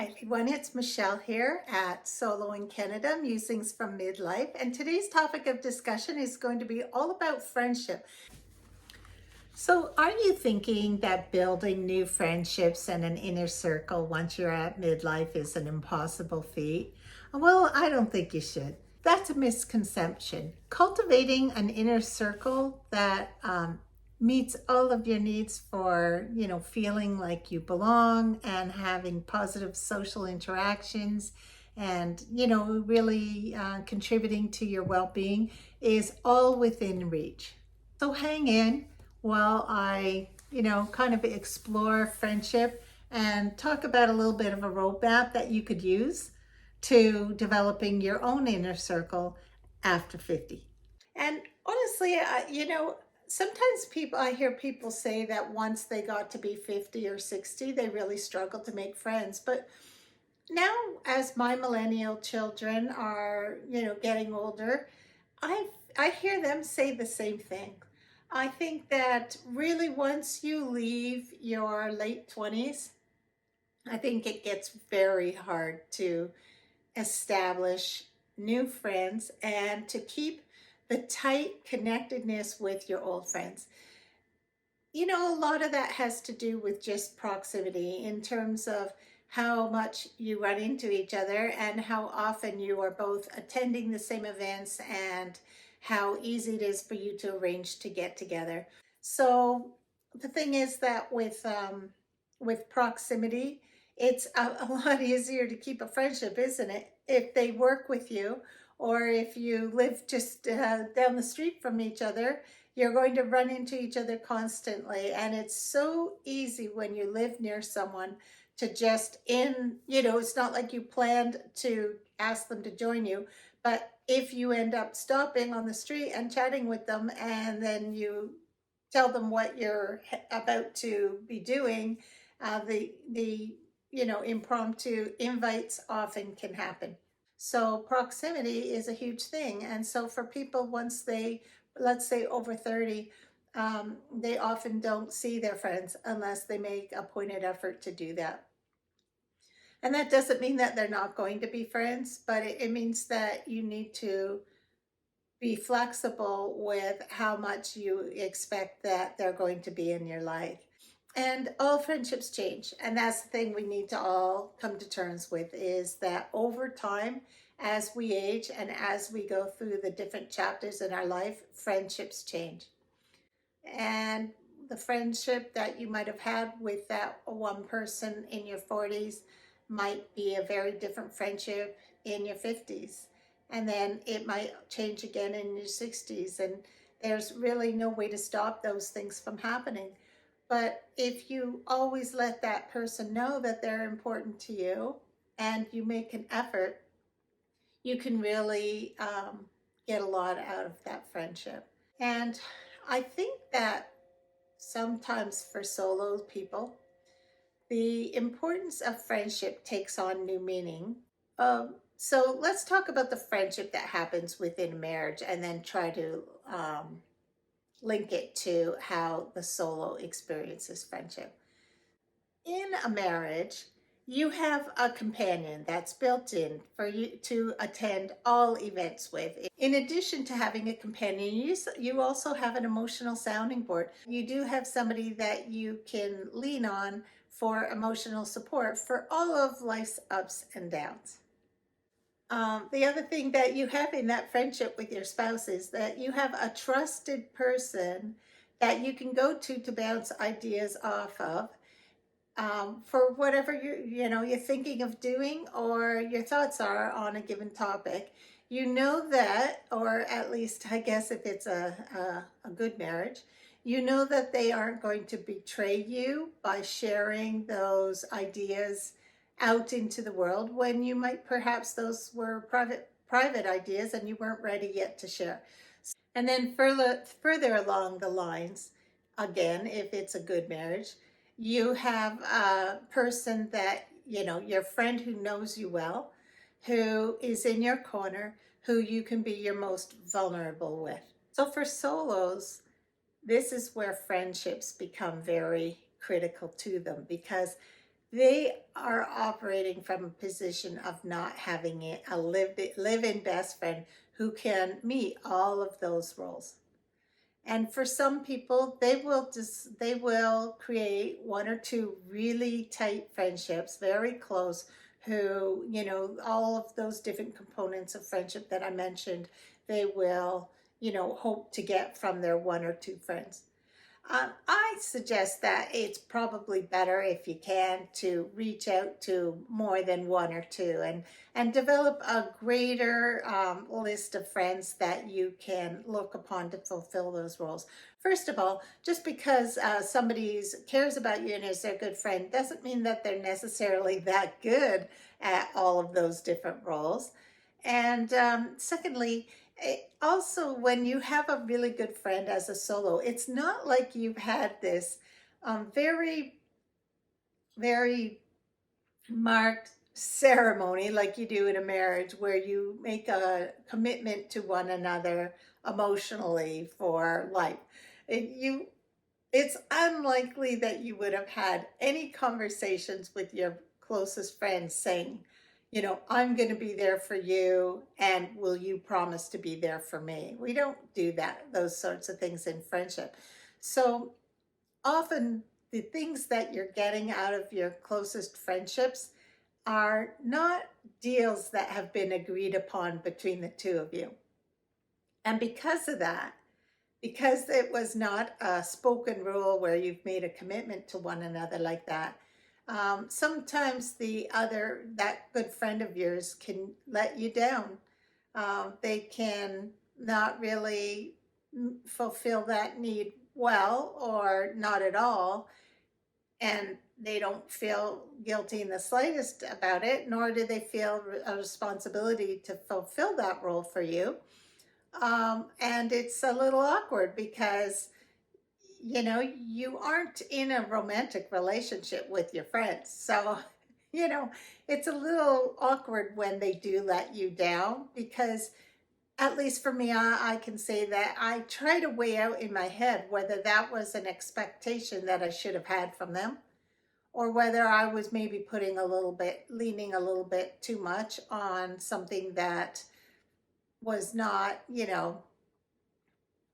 Hi everyone, it's Michelle here at Soloing Canada, Musings from Midlife, and today's topic of discussion is going to be all about friendship. So are you thinking that building new friendships and an inner circle once you're at midlife is an impossible feat? Well, I don't think you should. That's a misconception. Cultivating an inner circle that meets all of your needs for, feeling like you belong and having positive social interactions and, really contributing to your well-being is all within reach. So hang in while I, kind of explore friendship and talk about a little bit of a roadmap that you could use to developing your own inner circle after 50. And honestly, sometimes I hear people say that once they got to be 50 or 60, they really struggle to make friends. But now, as my millennial children are, getting older, I I hear them say the same thing. I think that really once you leave your late 20s, I think it gets very hard to establish new friends and to keep the tight connectedness with your old friends. A lot of that has to do with just proximity in terms of how much you run into each other and how often you are both attending the same events and how easy it is for you to arrange to get together. So the thing is that with proximity, it's a lot easier to keep a friendship, isn't it? If they work with you or if you live just down the street from each other, you're going to run into each other constantly. And it's so easy when you live near someone to it's not like you planned to ask them to join you, but if you end up stopping on the street and chatting with them and then you tell them what you're about to be doing, the impromptu invites often can happen. So proximity is a huge thing. And so for people, once they, let's say over 30, they often don't see their friends unless they make a pointed effort to do that. And that doesn't mean that they're not going to be friends, but it means that you need to be flexible with how much you expect that they're going to be in your life. And all friendships change. And that's the thing we need to all come to terms with is that over time, as we age and as we go through the different chapters in our life, friendships change. And the friendship that you might have had with that one person in your 40s might be a very different friendship in your 50s. And then it might change again in your 60s. And there's really no way to stop those things from happening. But if you always let that person know that they're important to you and you make an effort, you can really get a lot out of that friendship. And I think that sometimes for solo people, the importance of friendship takes on new meaning. So let's talk about the friendship that happens within marriage and then try to link it to how the solo experiences friendship. In a marriage, you have a companion that's built in for you to attend all events with. In addition to having a companion, you also have an emotional sounding board. You do have somebody that you can lean on for emotional support for all of life's ups and downs. The other thing that you have in that friendship with your spouse is that you have a trusted person that you can go to bounce ideas off of for whatever you're thinking of doing or your thoughts are on a given topic. You know that, or at least I guess if it's a good marriage, you know that they aren't going to betray you by sharing those ideas out into the world when you might perhaps those were private ideas and you weren't ready yet to share. And then further along the lines, again, if it's a good marriage, you have a person that, your friend who knows you well, who is in your corner, who you can be your most vulnerable with. So for solos, this is where friendships become very critical to them because they are operating from a position of not having a live-in best friend who can meet all of those roles. And for some people, they will create one or two really tight friendships, very close, who, all of those different components of friendship that I mentioned, they will, hope to get from their one or two friends. I suggest that it's probably better, if you can, to reach out to more than one or two, and develop a greater list of friends that you can look upon to fulfill those roles. First of all, just because somebody cares about you and is their good friend doesn't mean that they're necessarily that good at all of those different roles. And secondly, also, when you have a really good friend as a solo, it's not like you've had this very, very marked ceremony like you do in a marriage, where you make a commitment to one another emotionally for life. It's unlikely that you would have had any conversations with your closest friends saying, I'm going to be there for you, and will you promise to be there for me? We don't do those sorts of things in friendship. So often the things that you're getting out of your closest friendships are not deals that have been agreed upon between the two of you. And because of that, because it was not a spoken rule where you've made a commitment to one another like that, sometimes that good friend of yours can let you down. They can not really fulfill that need well, or not at all. And they don't feel guilty in the slightest about it, nor do they feel a responsibility to fulfill that role for you. And it's a little awkward because you aren't in a romantic relationship with your friends. So, it's a little awkward when they do let you down, because at least for me, I can say that I try to weigh out in my head whether that was an expectation that I should have had from them, or whether I was maybe leaning a little bit too much on something that was not,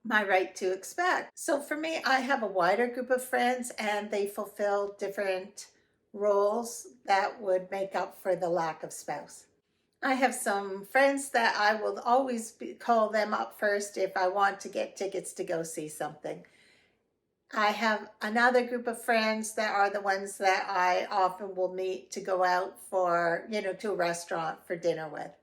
my right to expect. So for me, I have a wider group of friends, and they fulfill different roles that would make up for the lack of spouse. I have some friends that I will always call them up first if I want to get tickets to go see something. I have another group of friends that are the ones that I often will meet to go out for, to a restaurant for dinner with.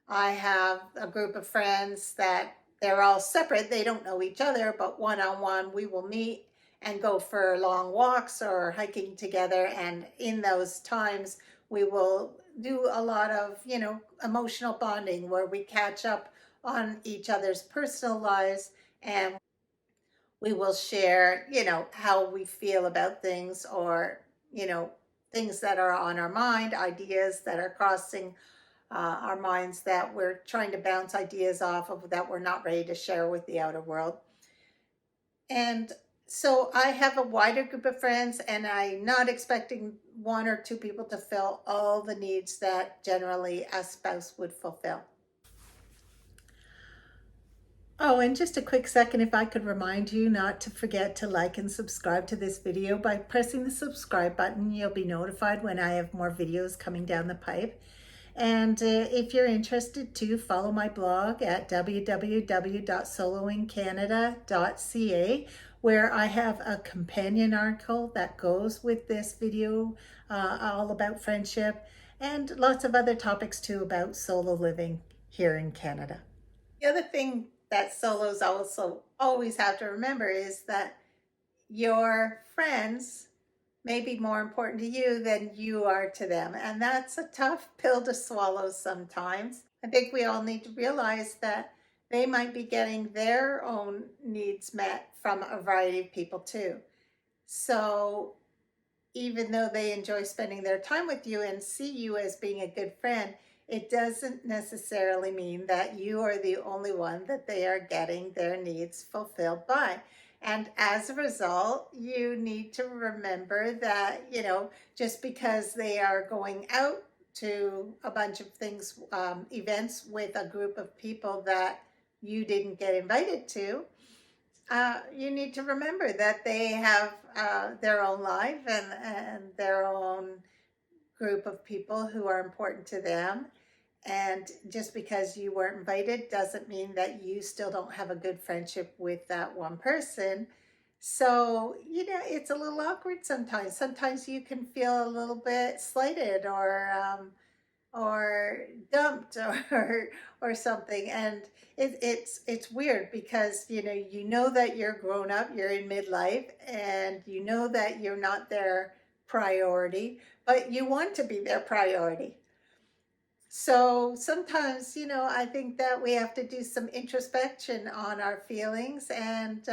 I have a group of friends that they're all separate. They don't know each other, but one-on-one we will meet and go for long walks or hiking together. And in those times, we will do a lot of, emotional bonding, where we catch up on each other's personal lives, and we will share, how we feel about things, or, things that are on our mind, ideas that are crossing our minds, that we're trying to bounce ideas off of, that we're not ready to share with the outer world. And so I have a wider group of friends, and I'm not expecting one or two people to fill all the needs that generally a spouse would fulfill. Oh, and just a quick second, if I could remind you not to forget to like and subscribe to this video. By pressing the subscribe button, you'll be notified when I have more videos coming down the pipe. And if you're interested to follow my blog at www.sololivingcanada.ca, where I have a companion article that goes with this video, all about friendship, and lots of other topics too about solo living here in Canada. The other thing that solos also always have to remember is that your friends may be more important to you than you are to them. And that's a tough pill to swallow sometimes. I think we all need to realize that they might be getting their own needs met from a variety of people too. So even though they enjoy spending their time with you and see you as being a good friend, it doesn't necessarily mean that you are the only one that they are getting their needs fulfilled by. And as a result, you need to remember that, just because they are going out to a bunch of things, events with a group of people that you didn't get invited to, you need to remember that they have their own life and their own group of people who are important to them. And just because you weren't invited doesn't mean that you still don't have a good friendship with that one person. So, it's a little awkward sometimes. Sometimes you can feel a little bit slighted or dumped or something. And it's weird because you know that you're grown up, you're in midlife, and you know that you're not their priority, but you want to be their priority. So sometimes, I think that we have to do some introspection on our feelings and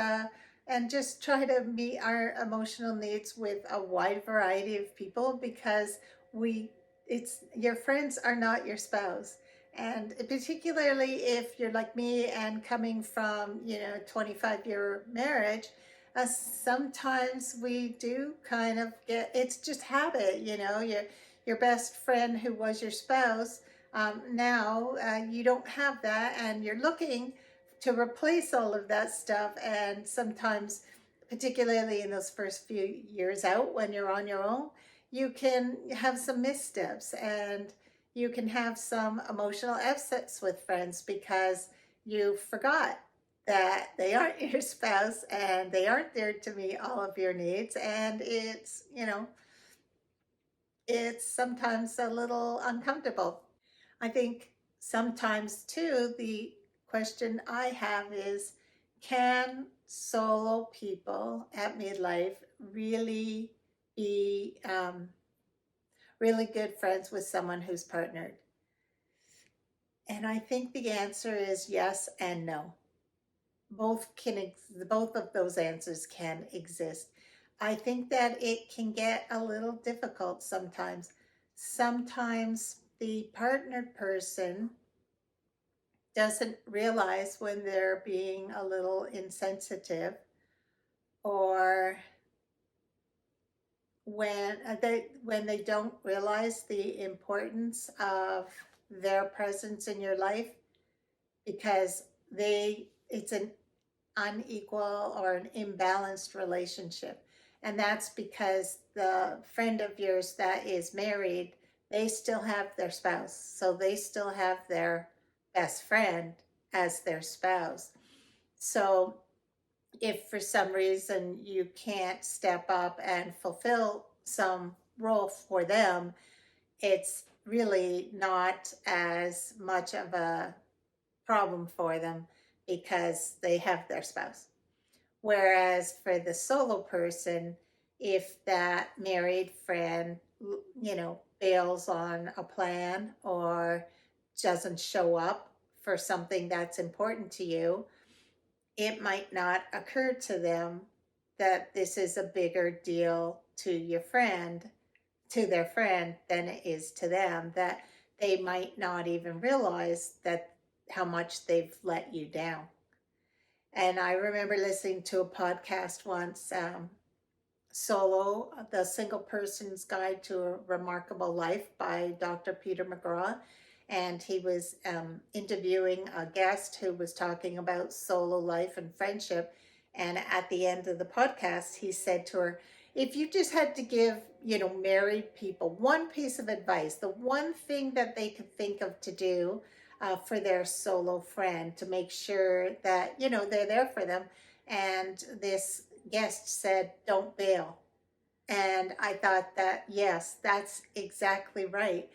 just try to meet our emotional needs with a wide variety of people, because we it's your friends are not your spouse. And particularly if you're like me and coming from, 25-year marriage, sometimes we do kind of get, it's just habit, your best friend who was your spouse, now you don't have that, and you're looking to replace all of that stuff. And sometimes, particularly in those first few years out when you're on your own, you can have some missteps, and you can have some emotional upsets with friends because you forgot that they aren't your spouse and they aren't there to meet all of your needs. And it's sometimes a little uncomfortable. I think sometimes too, the question I have is, can solo people at midlife really be really good friends with someone who's partnered? And I think the answer is yes and no. Both of those answers can exist. I think that it can get a little difficult sometimes. Sometimes the partnered person doesn't realize when they're being a little insensitive, or when they don't realize the importance of their presence in your life, because it's an unequal or an imbalanced relationship. And that's because the friend of yours that is married, they still have their spouse. So they still have their best friend as their spouse. So if for some reason you can't step up and fulfill some role for them, it's really not as much of a problem for them because they have their spouse. Whereas for the solo person, if that married friend, bails on a plan or doesn't show up for something that's important to you, it might not occur to them that this is a bigger deal to their friend, than it is to them, that they might not even realize that how much they've let you down. And I remember listening to a podcast once, Solo, The Single Person's Guide to a Remarkable Life by Dr. Peter McGraw. And he was interviewing a guest who was talking about solo life and friendship. And at the end of the podcast, he said to her, if you just had to give, married people one piece of advice, the one thing that they could think of to do for their solo friend to make sure that, they're there for them. And this guest said, don't bail. And I thought that, yes, that's exactly right.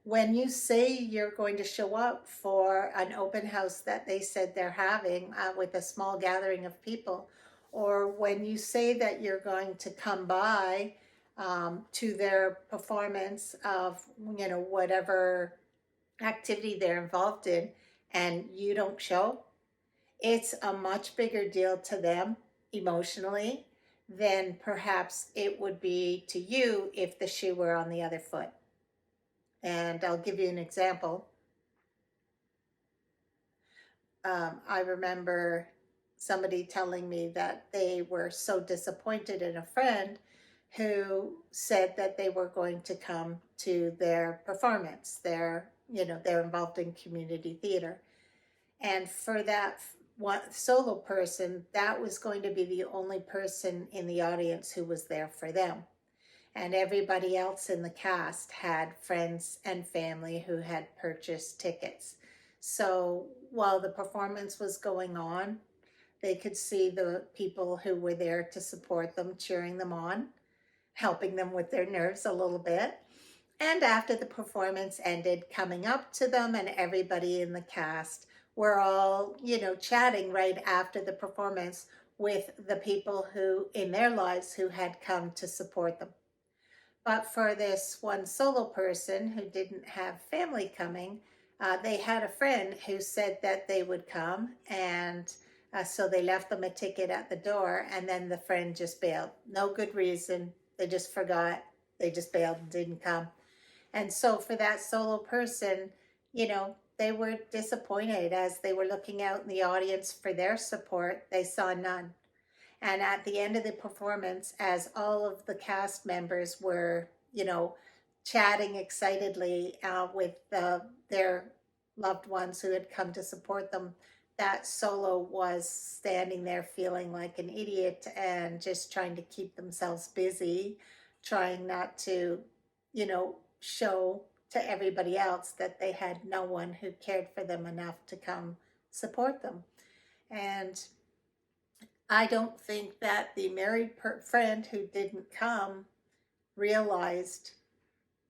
When you say you're going to show up for an open house that they said they're having with a small gathering of people, or when you say that you're going to come by to their performance of, whatever activity they're involved in, and you don't show, it's a much bigger deal to them emotionally than perhaps it would be to you if the shoe were on the other foot. And I'll give you an example. I remember somebody telling me that they were so disappointed in a friend who said that they were going to come to their performance. They're involved in community theater. And for that one solo person, that was going to be the only person in the audience who was there for them. And everybody else in the cast had friends and family who had purchased tickets. So while the performance was going on, they could see the people who were there to support them, cheering them on, helping them with their nerves a little bit. And after the performance ended, coming up to them, and everybody in the cast were all, chatting right after the performance with the people who in their lives who had come to support them. But for this one solo person who didn't have family coming, they had a friend who said that they would come, and so they left them a ticket at the door, and then the friend just bailed. No good reason. They just forgot. They just bailed and didn't come. And so for that solo person, they were disappointed as they were looking out in the audience for their support. They saw none. And at the end of the performance, as all of the cast members were, chatting excitedly with their loved ones who had come to support them, that solo was standing there feeling like an idiot and just trying to keep themselves busy, trying not to, show to everybody else that they had no one who cared for them enough to come support them. And I don't think that the married friend who didn't come realized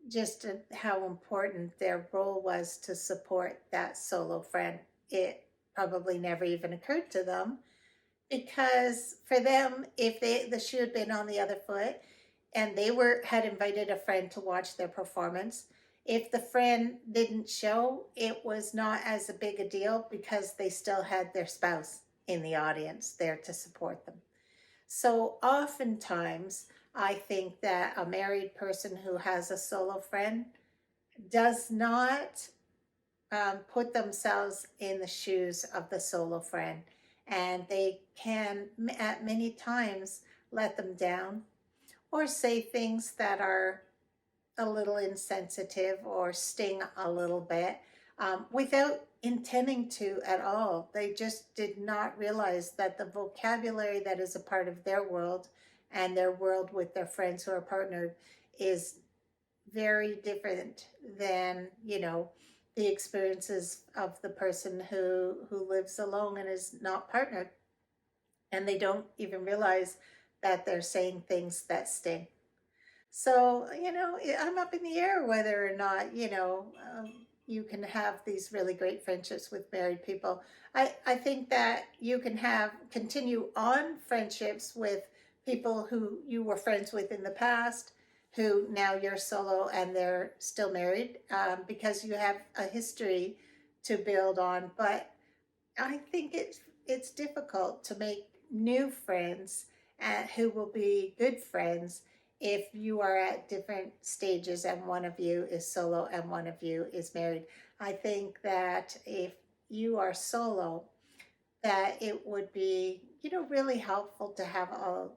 just how important their role was to support that solo friend. It probably never even occurred to them, because for them, if the shoe had been on the other foot and they had invited a friend to watch their performance, if the friend didn't show, it was not as a big a deal because they still had their spouse in the audience there to support them. So oftentimes, I think that a married person who has a solo friend does not put themselves in the shoes of the solo friend, and they can at many times let them down or say things that are a little insensitive or sting a little bit without intending to at all. They just did not realize that the vocabulary that is a part of their world and their world with their friends who are partnered is very different than, the experiences of the person who lives alone and is not partnered. And they don't even realize that they're saying things that sting. So, I'm up in the air whether or not, you can have these really great friendships with married people. I think that you can continue on friendships with people who you were friends with in the past, who now you're solo and they're still married, because you have a history to build on. But I think it's difficult to make new friends who will be good friends if you are at different stages and one of you is solo and one of you is married. I think that if you are solo, that it would be, really helpful to have a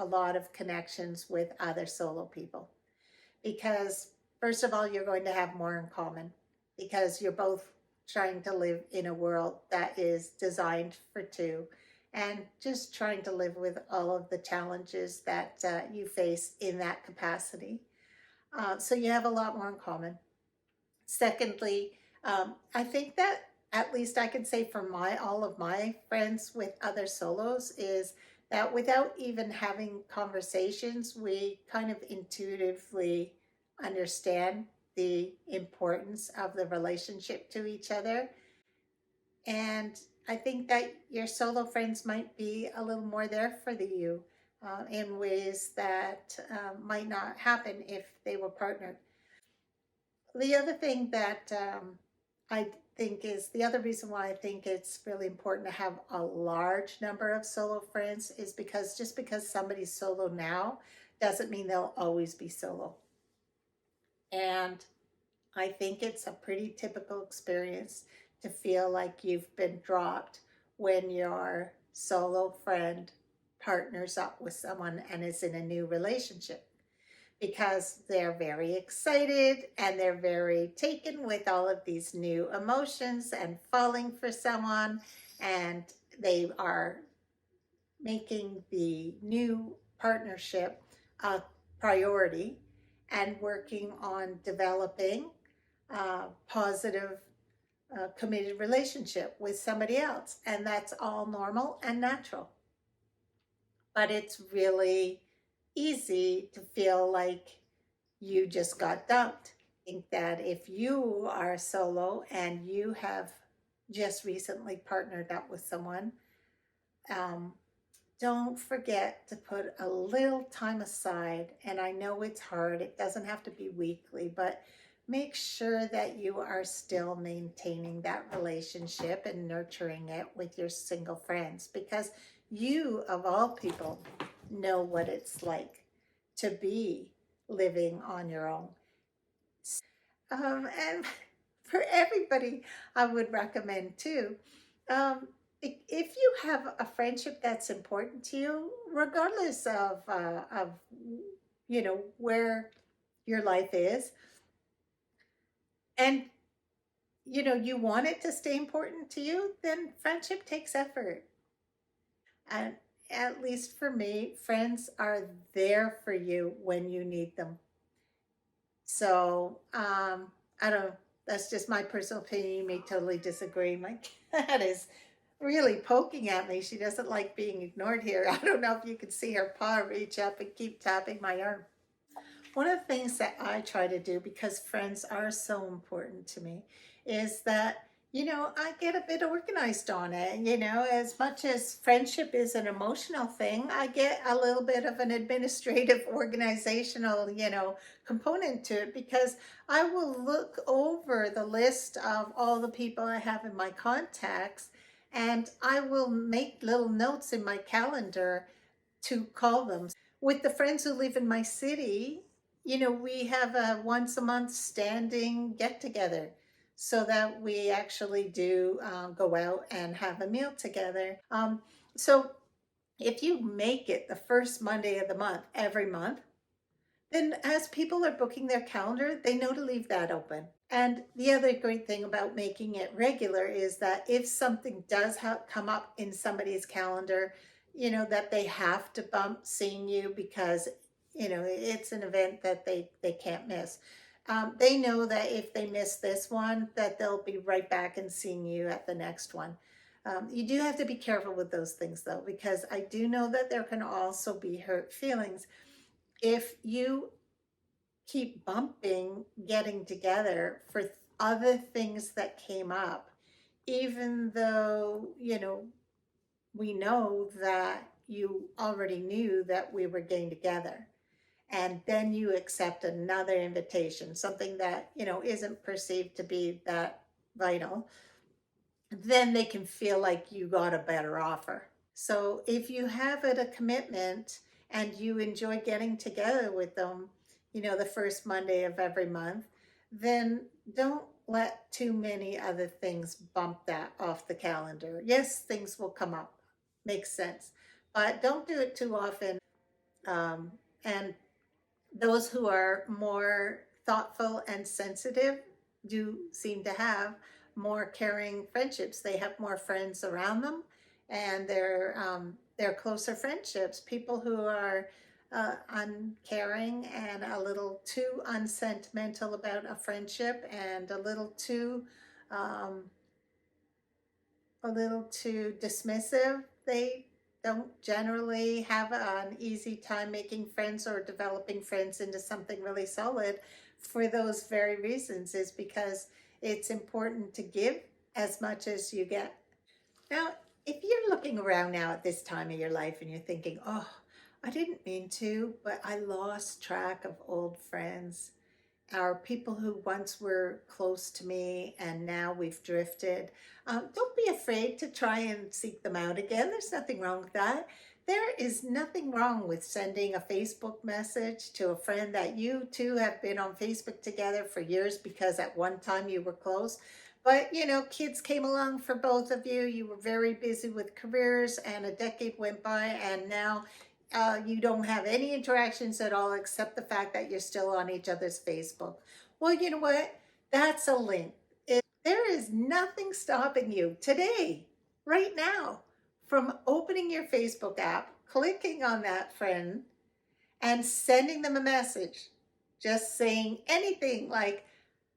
lot of connections with other solo people. Because first of all, you're going to have more in common because you're both trying to live in a world that is designed for two, and just trying to live with all of the challenges that you face in that capacity. So you have a lot more in common. Secondly, I think that at least I can say for all of my friends with other solos is that without even having conversations, we kind of intuitively understand the importance of the relationship to each other. And I think that your solo friends might be a little more there for you in ways that might not happen if they were partnered. The other thing that I think is the other reason why I think it's really important to have a large number of solo friends is because just because somebody's solo now doesn't mean they'll always be solo. And I think it's a pretty typical experience to feel like you've been dropped when you're solo friend partners up with someone and is in a new relationship, because they're very excited and they're very taken with all of these new emotions and falling for someone, and they are making the new partnership a priority and working on developing a positive, committed relationship with somebody else. And that's all normal and natural. But it's really easy to feel like you just got dumped. I think that if you are solo and you have just recently partnered up with someone, um, don't forget to put a little time aside. And I know it's hard, it doesn't have to be weekly, but make sure that you are still maintaining that relationship and nurturing it with your single friends, because you, of all people, know what it's like to be living on your own. And for everybody, I would recommend too, if you have a friendship that's important to you, regardless of where your life is, and you want it to stay important to you, then friendship takes effort. And at least for me, friends are there for you when you need them. So I don't. That's just my personal opinion. You may totally disagree. My cat is really poking at me. She doesn't like being ignored here. I don't know if you can see her paw reach up and keep tapping my arm. One of the things that I try to do, because friends are so important to me, is that I get a bit organized on it. As much as friendship is an emotional thing, I get a little bit of an administrative, organizational, component to it, because I will look over the list of all the people I have in my contacts, and I will make little notes in my calendar to call them. With the friends who live in my city, we have a once a month standing get together, so that we actually do go out and have a meal together. So if you make it the first Monday of the month every month, then as people are booking their calendar, they know to leave that open. And the other great thing about making it regular is that if something does come up in somebody's calendar, that they have to bump seeing you, because it's an event that they can't miss. They know that if they miss this one, that they'll be right back and seeing you at the next one. You do have to be careful with those things, though, because I do know that there can also be hurt feelings if you keep bumping getting together for other things that came up, even though, we know that you already knew that we were getting together. And then you accept another invitation, something that, isn't perceived to be that vital, then they can feel like you got a better offer. So if you have it a commitment and you enjoy getting together with them, the first Monday of every month, then don't let too many other things bump that off the calendar. Yes, things will come up, makes sense, but don't do it too often. And those who are more thoughtful and sensitive do seem to have more caring friendships. They have more friends around them, and they're closer friendships. People who are uncaring and a little too unsentimental about a friendship, and um, a little too dismissive, they don't generally have an easy time making friends or developing friends into something really solid. For those very reasons, is because it's important to give as much as you get. Now, if you're looking around now at this time of your life and you're thinking, oh, I didn't mean to, but I lost track of old friends, or people who once were close to me and now we've drifted, don't be afraid to try and seek them out again. There's nothing wrong with that. There is nothing wrong with sending a Facebook message to a friend that you two have been on Facebook together for years because at one time you were close. But, kids came along for both of you. You were very busy with careers, and a decade went by, and now you don't have any interactions at all except the fact that you're still on each other's Facebook. Well, you know what? That's a link. There is nothing stopping you today, right now, from opening your Facebook app, clicking on that friend, and sending them a message. Just saying anything like,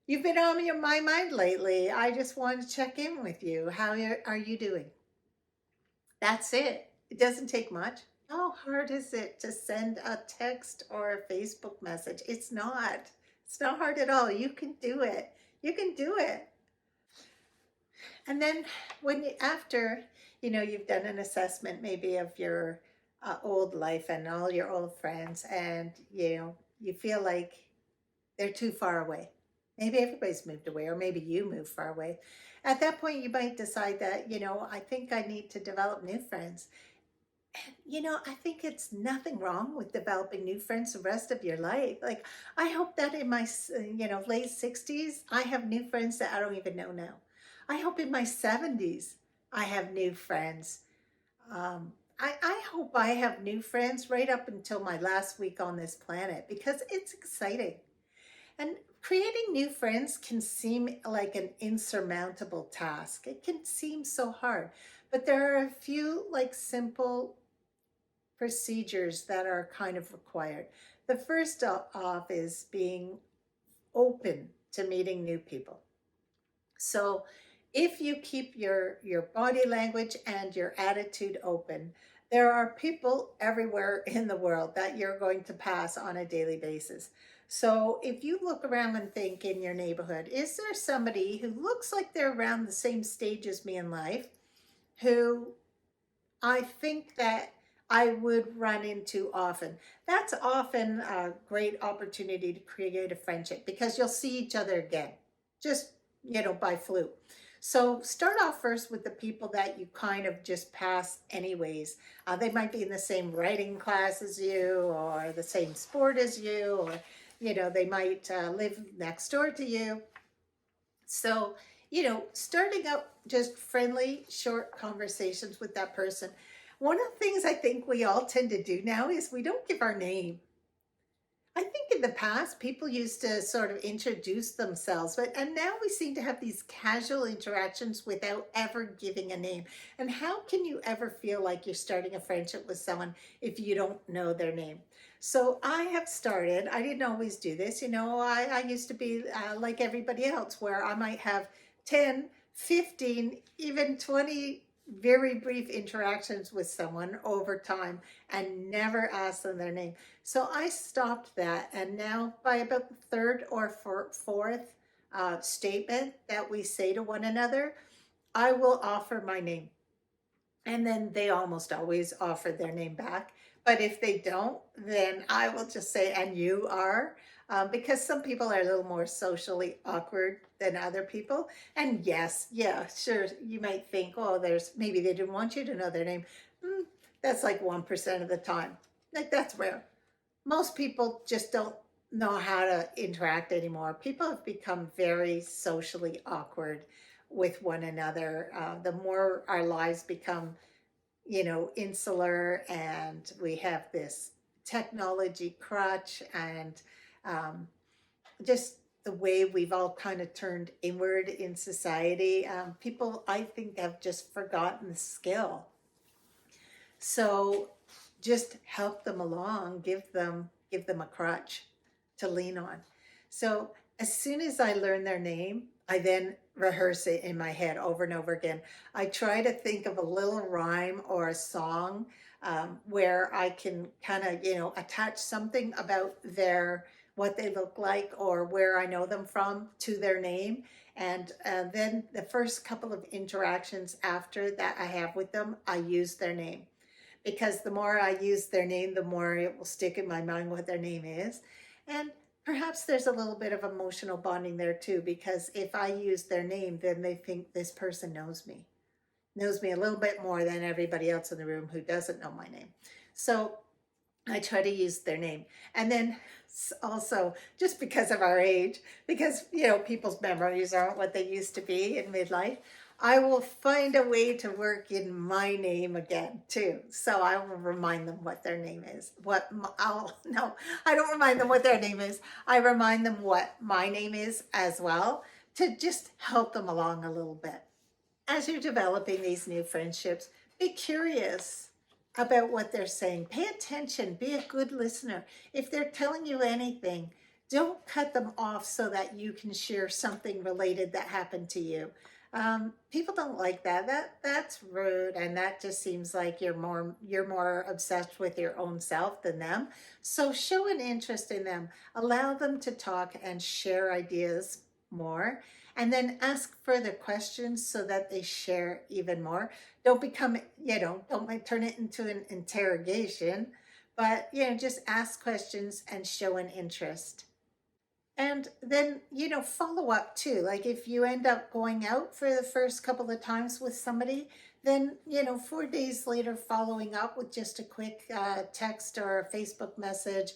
"You've been on my mind lately. I just wanted to check in with you. How are you doing?" That's it. It doesn't take much. How hard is it to send a text or a Facebook message? It's not. It's not hard at all. You can do it. You can do it. And then after, you've done an assessment maybe of your old life and all your old friends, and, you feel like they're too far away. Maybe everybody's moved away, or maybe you moved far away. At that point, you might decide that, I think I need to develop new friends. And, I think it's nothing wrong with developing new friends the rest of your life. Like, I hope that in my, late 60s, I have new friends that I don't even know now. I hope in my 70s, I have new friends. I hope I have new friends right up until my last week on this planet, because it's exciting. And creating new friends can seem like an insurmountable task. It can seem so hard, but there are a few like simple procedures that are kind of required. The first off is being open to meeting new people. So if you keep your body language and your attitude open, there are people everywhere in the world that you're going to pass on a daily basis. So if you look around and think in your neighborhood, is there somebody who looks like they're around the same stage as me in life, who I think that I would run into often? That's often a great opportunity to create a friendship, because you'll see each other again, just, by fluke. So start off first with the people that you kind of just pass anyways. They might be in the same writing class as you, or the same sport as you, or, they might live next door to you. So, starting up just friendly, short conversations with that person. One of the things I think we all tend to do now is we don't give our name. I think in the past people used to sort of introduce themselves, and now we seem to have these casual interactions without ever giving a name. And how can you ever feel like you're starting a friendship with someone if you don't know their name? So I have started, I didn't always do this, I used to be like everybody else, where I might have 10, 15, even 20 very brief interactions with someone over time and never ask them their name. So I stopped that, and now by about the third or fourth statement that we say to one another, I will offer my name. And then they almost always offer their name back. But if they don't, then I will just say, "And you are," because some people are a little more socially awkward than other people. And yes, yeah, sure, you might think, "Oh, maybe they didn't want you to know their name." That's like 1% of the time. Like, that's rare. Most people just don't know how to interact anymore. People have become very socially awkward with one another. The more our lives become, insular, and we have this technology crutch, and um, just the way we've all kind of turned inward in society, people, I think, have just forgotten the skill. So just help them along, give them a crutch to lean on. So as soon as I learn their name, I then rehearse it in my head over and over again. I try to think of a little rhyme or a song, where I can kind of, attach something about what they look like or where I know them from to their name. And then the first couple of interactions after that I have with them, I use their name, because the more I use their name, the more it will stick in my mind what their name is. And perhaps there's a little bit of emotional bonding there too, because if I use their name, then they think this person knows me a little bit more than everybody else in the room who doesn't know my name. So I try to use their name. And then also, just because of our age, because, people's memories aren't what they used to be in midlife, I will find a way to work in my name again too. So I will remind them what their name is. No, I don't remind them what their name is. I remind them what my name is as well, to just help them along a little bit. As you're developing these new friendships, be curious about what they're saying. Pay attention, be a good listener. If they're telling you anything, don't cut them off so that you can share something related that happened to you. People don't like that. That's rude, and that just seems like you're more obsessed with your own self than them. So show an interest in them. Allow them to talk and share ideas more, and then ask further questions so that they share even more. Don't become, don't like turn it into an interrogation, but just ask questions and show an interest. And then, follow up too. Like if you end up going out for the first couple of times with somebody, then, 4 days later, following up with just a quick text or a Facebook message,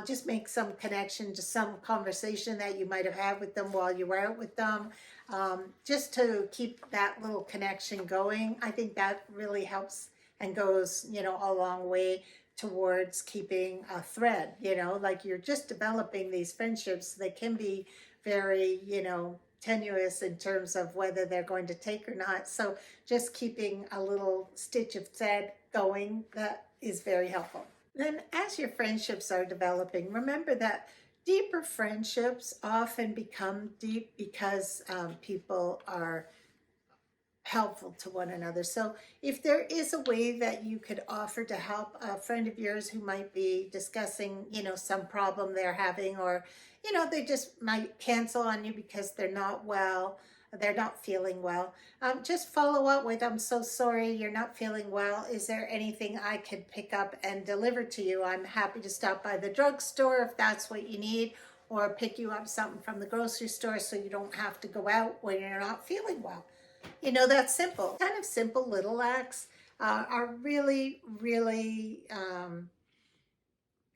just make some connection to some conversation that you might have had with them while you were out with them, just to keep that little connection going. I think that really helps and goes, a long way towards keeping a thread, like you're just developing these friendships. They can be very, tenuous in terms of whether they're going to take or not. So just keeping a little stitch of thread going, that is very helpful. Then as your friendships are developing, remember that deeper friendships often become deep because people are helpful to one another. So if there is a way that you could offer to help a friend of yours who might be discussing, some problem they're having, or, they just might cancel on you because they're not feeling well. Just follow up with, I'm so sorry you're not feeling well. Is there anything I could pick up and deliver to you? I'm happy to stop by the drugstore if that's what you need, or pick you up something from the grocery store so you don't have to go out when you're not feeling well. That's simple. Kind of simple little acts are really, really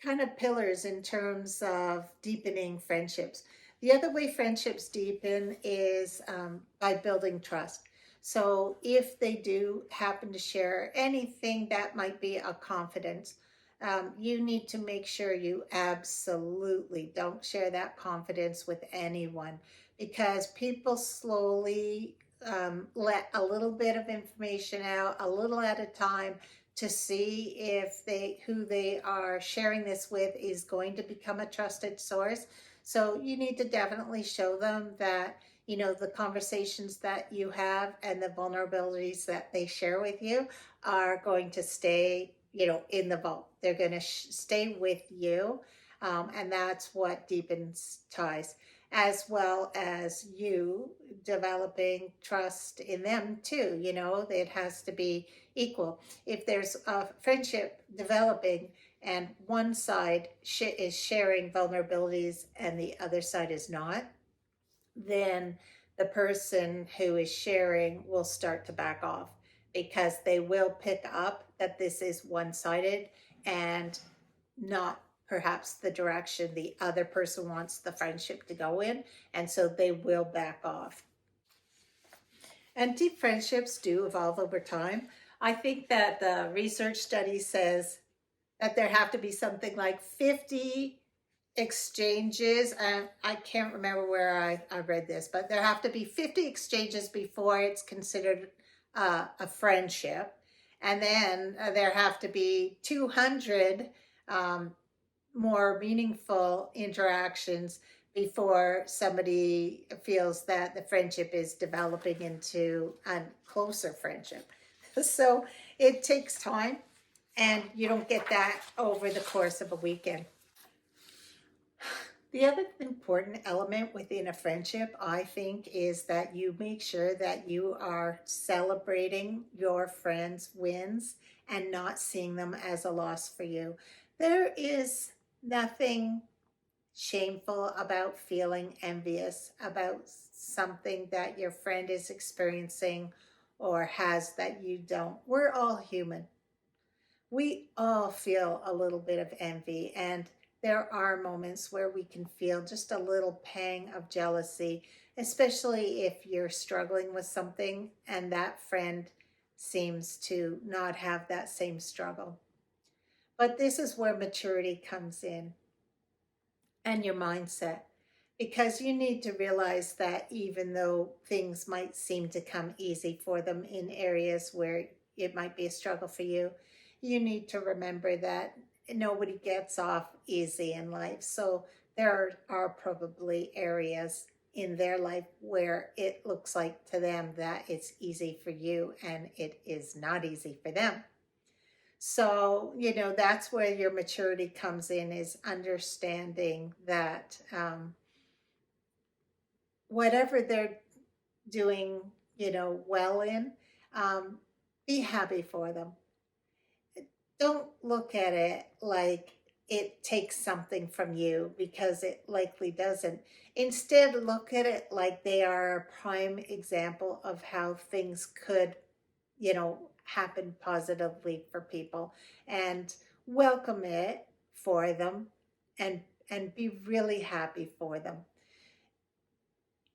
kind of pillars in terms of deepening friendships. The other way friendships deepen is by building trust. So if they do happen to share anything that might be a confidence, you need to make sure you absolutely don't share that confidence with anyone, because people slowly let a little bit of information out a little at a time to see if who they are sharing this with is going to become a trusted source. So you need to definitely show them that the conversations that you have and the vulnerabilities that they share with you are going to stay in the vault. They're going to stay with you, and that's what deepens ties, as well as you developing trust in them too. It has to be equal. If there's a friendship developing and one side is sharing vulnerabilities and the other side is not, then the person who is sharing will start to back off, because they will pick up that this is one-sided and not perhaps the direction the other person wants the friendship to go in, and so they will back off. And deep friendships do evolve over time. I think that the research study says that there have to be something like 50 exchanges, and I can't remember where I read this, but there have to be 50 exchanges before it's considered a friendship. And then there have to be 200 more meaningful interactions before somebody feels that the friendship is developing into a closer friendship. So it takes time, and you don't get that over the course of a weekend. The other important element within a friendship, I think, is that you make sure that you are celebrating your friends' wins and not seeing them as a loss for you. There is nothing shameful about feeling envious about something that your friend is experiencing or has that you don't. We're all human. We all feel a little bit of envy, and there are moments where we can feel just a little pang of jealousy, especially if you're struggling with something and that friend seems to not have that same struggle. But this is where maturity comes in and your mindset, because you need to realize that even though things might seem to come easy for them in areas where it might be a struggle for you, you need to remember that nobody gets off easy in life. So there are probably areas in their life where it looks like to them that it's easy for you and it is not easy for them. So, that's where your maturity comes in, is understanding that whatever they're doing, well in, um, be happy for them. Don't look at it like it takes something from you, because it likely doesn't. Instead, look at it like they are a prime example of how things could, happen positively for people, and welcome it for them, and be really happy for them.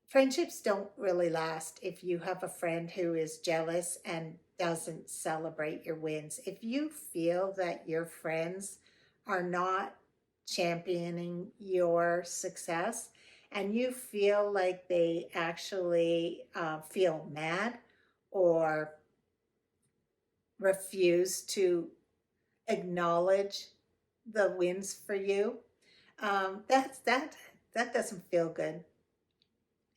Friendships don't really last if you have a friend who is jealous and doesn't celebrate your wins. If you feel that your friends are not championing your success, and you feel like they actually feel mad or refuse to acknowledge the wins for you, that doesn't feel good.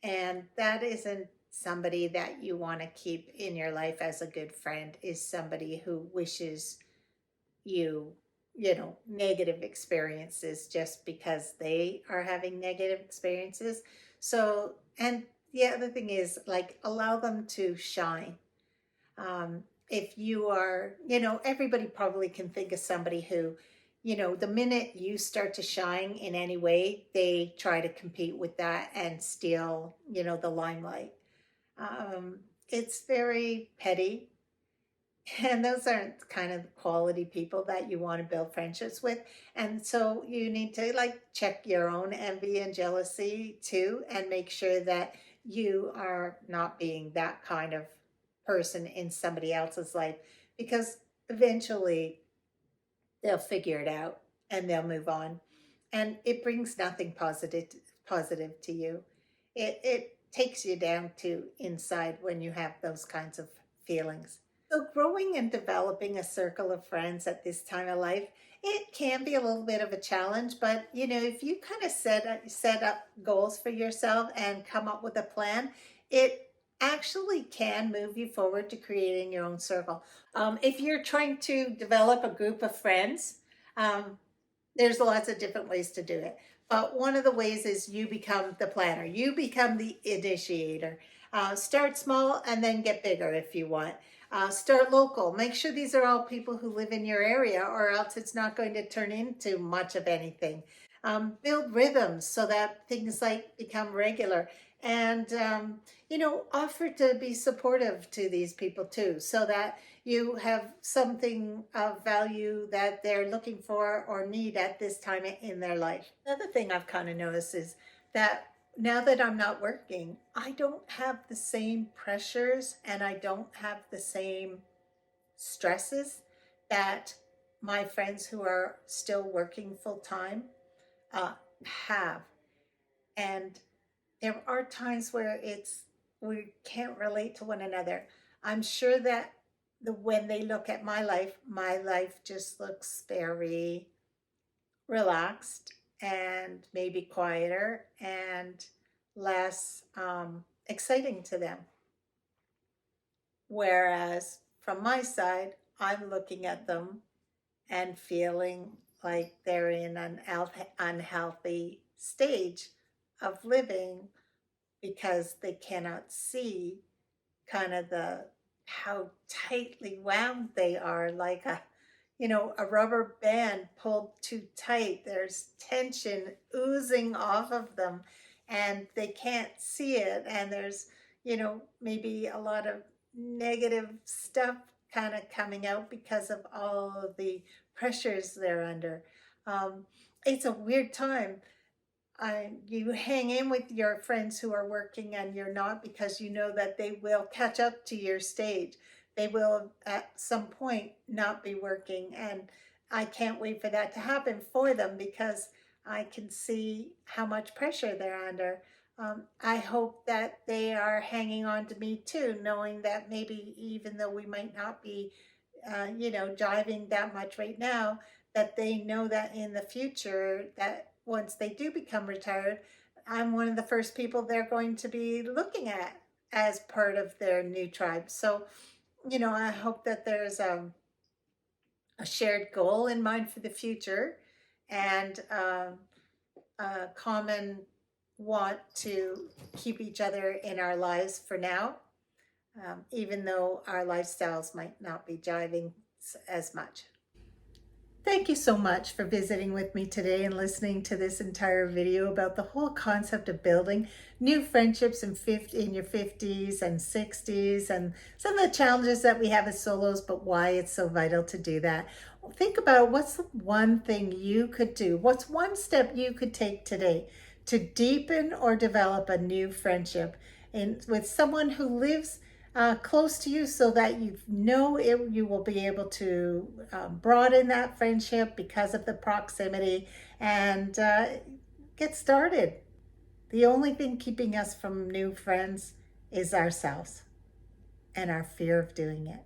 And that isn't somebody that you want to keep in your life as a good friend, is somebody who wishes you, negative experiences just because they are having negative experiences. So, and the other thing is, like, allow them to shine. If you are, everybody probably can think of somebody who, the minute you start to shine in any way, they try to compete with that and steal, the limelight. Um, it's very petty. And those aren't kind of the quality people that you want to build friendships with. And so you need to, like, check your own envy and jealousy too, and make sure that you are not being that kind of person in somebody else's life, because eventually they'll figure it out and they'll move on. And it brings nothing positive to you. It takes you down to inside when you have those kinds of feelings. So growing and developing a circle of friends at this time of life, it can be a little bit of a challenge, but if you kind of set up goals for yourself and come up with a plan, it actually can move you forward to creating your own circle. If you're trying to develop a group of friends, um, there's lots of different ways to do it. But one of the ways is you become the planner, you become the initiator. Start small and then get bigger if you want. Start local. Make sure these are all people who live in your area, or else it's not going to turn into much of anything. Build rhythms so that things like become regular. And, offer to be supportive to these people too, so that you have something of value that they're looking for or need at this time in their life. Another thing I've kind of noticed is that now that I'm not working, I don't have the same pressures and I don't have the same stresses that my friends who are still working full time uh, have. And there are times where we can't relate to one another. I'm sure that when they look at my life just looks very relaxed and maybe quieter and less exciting to them. Whereas from my side, I'm looking at them and feeling like they're in an unhealthy stage of living, because they cannot see kind of the how tightly wound they are, like a rubber band pulled too tight. There's tension oozing off of them and they can't see it, and there's maybe a lot of negative stuff kind of coming out because of all of the pressures they're under. It's a weird time. You hang in with your friends who are working and you're not, because you know that they will catch up to your stage. They will at some point not be working. And I can't wait for that to happen for them, because I can see how much pressure they're under. I hope that they are hanging on to me too, knowing that maybe even though we might not be, jiving that much right now, that they know that in the future, that once they do become retired, I'm one of the first people they're going to be looking at as part of their new tribe. So, I hope that there's a shared goal in mind for the future, and a common want to keep each other in our lives for now, even though our lifestyles might not be jiving as much. Thank you so much for visiting with me today and listening to this entire video about the whole concept of building new friendships in your 50s and 60s, and some of the challenges that we have as solos, but why it's so vital to do that. Think about what's the one thing you could do. What's one step you could take today to deepen or develop a new friendship with someone who lives close to you, so that you will be able to broaden that friendship because of the proximity, and get started. The only thing keeping us from new friends is ourselves and our fear of doing it.